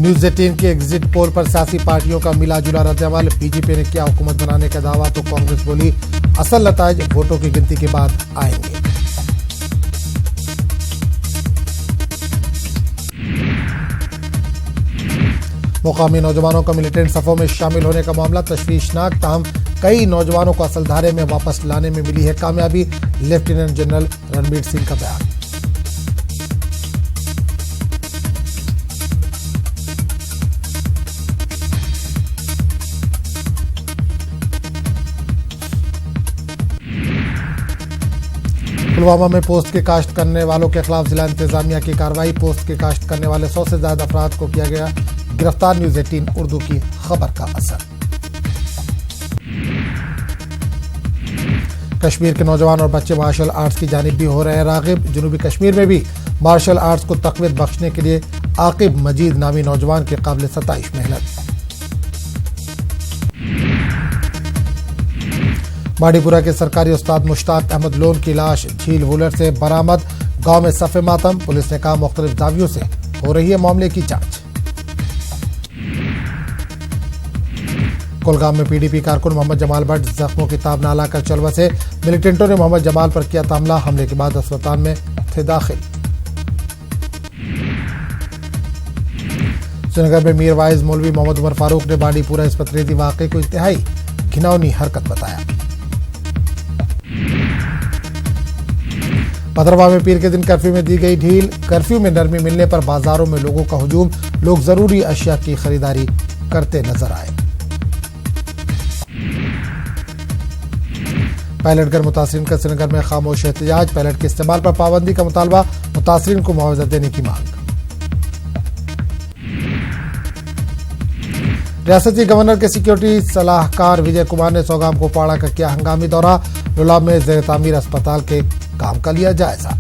News 18 के exit poll पर सियासी पार्टियों का मिला जुला रद्द-ए-अमल। बीजेपी ने किया हुकूमत बनाने का दावा तो कांग्रेस बोली असल नताइज वोटों की गिनती के बाद आएंगे। मुकामी नौजवानों का मिलिटेंट सफों में शामिल होने का मामला तशवीशनाक, ताहम कई नौजवानों को असल धारे में वापस लाने में मिली है कामयाबी। लेफ्टिनेंट जनरल रणबीर सिंह का बयान। पुलवामा में पोस्ट के काश्त करने वालों के खिलाफ जिला इंतजामिया की कार्रवाई। पोस्ट के काश्त करने वाले 100 से ज्यादा अफराद को किया गया गिरफ्तार। न्यूज 18 उर्दू की खबर का असर। कश्मीर के नौजवान और बच्चे मार्शल आर्ट्स की जानिब भी हो रहे हैं रागिब। जनूबी कश्मीर में भी मार्शल आर्ट्स को तक़वीत बख्शने के लिए आकिब मजीद नामी नौजवान की काबिल सताइश मेहनत। बाड़ीपुरा के सरकारी उस्ताद मुश्ताक अहमद लोन की लाश झील वुलर से बरामद। गांव में सफ़े मातम। पुलिस ने कहा मुख्तलिफ दावियों से हो रही है मामले की जांच। कुलगाम में पीडीपी कारकुन मोहम्मद जमाल भट्ट जख्मों की ताब न लाकर चल बसे। मिलिटेंटों ने मोहम्मद जमाल पर किया हमला। हमले के बाद अस्पताल में थे दाखिल। श्रीनगर में मीर वाइज मौलवी मोहम्मद उमर फारूक ने बाड़ीपुरा इस पथरेती वाक़े को इंतहाई घिनौनी हरकत बताया। भद्रवाह में पीर के दिन कर्फ्यू में दी गई ढील। कर्फ्यू में नरमी मिलने पर बाजारों में लोगों का हुजूम। लोग जरूरी अशिया की खरीदारी करते नजर आए। पायलट घर मुतासरीन का श्रीनगर में खामोश एहतजाज। पायलट के इस्तेमाल पर पाबंदी का मुतालबा। मुतासरीन को मुआवजा देने की मांग। रियासती गवर्नर के सिक्योरिटी सलाहकार विजय कुमार ने सौगाम कुपवाड़ा का किया हंगामी दौरा। लुलाब में ज़ेर तामीर अस्पताल के काम का लिया जायजा।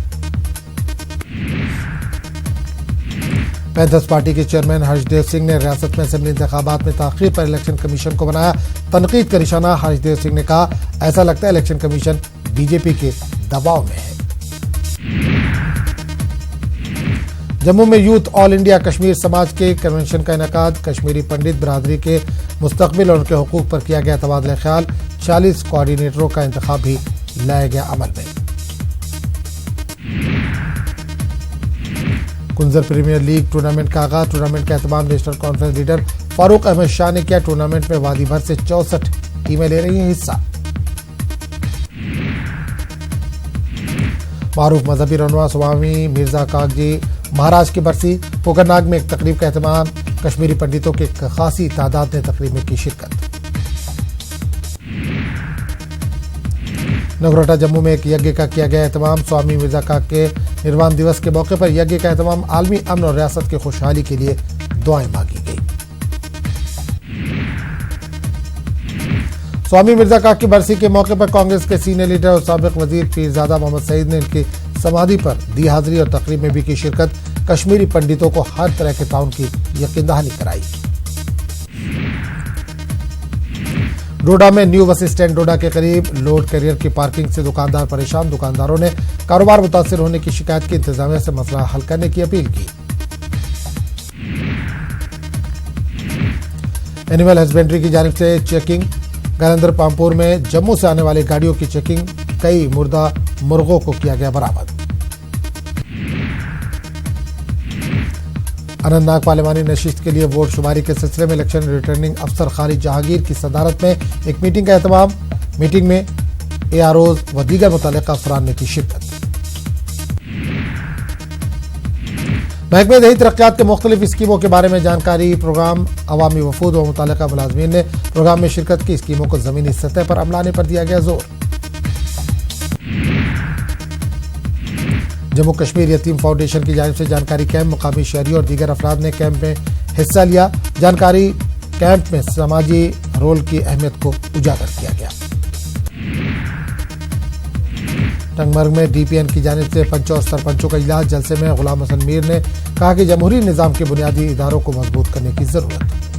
पैंथर्स पार्टी के चेयरमैन हर्षदेव सिंह ने रियासत में असेंबली इंतखाबात में ताखीर पर इलेक्शन कमीशन को बनाया तनकीद का निशाना। हर्षदेव सिंह ने कहा ऐसा लगता है इलेक्शन कमीशन बीजेपी के दबाव में है। जम्मू में यूथ ऑल इंडिया कश्मीर समाज के कन्वेंशन का इनेकाद। कश्मीरी पंडित बिरादरी के मुस्तकबिल और उनके हुकूक पर किया गया तबादला ख्याल। 40 कोऑर्डिनेटरों का इंतखाब भी लाया गया अमल में। कुंजर प्रीमियर लीग टूर्नामेंट का आगाज। टूर्नामेंट का एहतमाम नेशनल कॉन्फ्रेंस लीडर फारूक अहमद शाह ने किया। टूर्नामेंट में वादी भर से 64 टीमें ले रही हैं हिस्सा। मारूफ मजहबी रहनुमा स्वामी मिर्जा कागजी महाराज की बरसी। पोखरनाग में एक तकरीब का एहतमाम। कश्मीरी पंडितों की खासी तादाद ने तकरीब में की शिरकत। नगरोटा जम्मू में एक यज्ञ का किया गया एहतमाम। स्वामी मिर्जा काग के निर्वाण दिवस के मौके पर यज्ञ का एहतमाम। आलमी अमन और रियासत की खुशहाली के लिए दुआएं मांगी गई। स्वामी मिर्जा काग की बरसी के मौके पर कांग्रेस के सीनियर लीडर और साबिक वजीर पीरजादा मोहम्मद सईद ने इनकी समाधि पर दी हाजिरी और तकरीब में भी की शिरकत। कश्मीरी पंडितों को हर तरह के ताउन की यकीन दहानी कराई। डोडा में न्यू बस स्टैंड डोडा के करीब लोड कैरियर की पार्किंग से दुकानदार परेशान। दुकानदारों ने कारोबार मुतासिर होने की शिकायत की। इंतजामिया से मसला हल करने की अपील की। एनिमल हस्बेंड्री की जानिब से चेकिंग। गलेंद्र पामपुर में जम्मू से आने वाली गाड़ियों की चेकिंग। कई मुर्दा मुर्गों को किया गया बरामद। अनंतनाग पार्लिमानी नशिस्त के लिए वोट शुमारी के सिलसिले में इलेक्शन रिटर्निंग अफसर खालिद जहांगीर की सदारत में एक मीटिंग का एहतमाम। मीटिंग में एआरओज व दीगर मुतल्लिका अफसरान ने की शिरकत। महकमे दही तरक्यात के मुख्तलिफ स्कीमों के बारे में जानकारी। प्रोग्राम अवामी वफूद व मुतल्लिका मुलाजमीन ने प्रोग्राम में शिरकत की। स्कीमों को जमीनी सतह पर अमलाने पर दिया गया जोर। जम्मू कश्मीर यतीम फाउंडेशन की जानिब से जानकारी कैंप। मुकामी शहरी और दीगर अफराद ने कैंप में हिस्सा लिया। जानकारी कैंप में समाजी रोल की अहमियत को उजागर किया गया। टंगमर्ग में डीपीएन की जानिब से पंचों और सरपंचों का इजलास। जलसे में गुलाम हसन मीर ने कहा कि जमहूरी निजाम के बुनियादी इदारों को मजबूत करने की जरूरत है।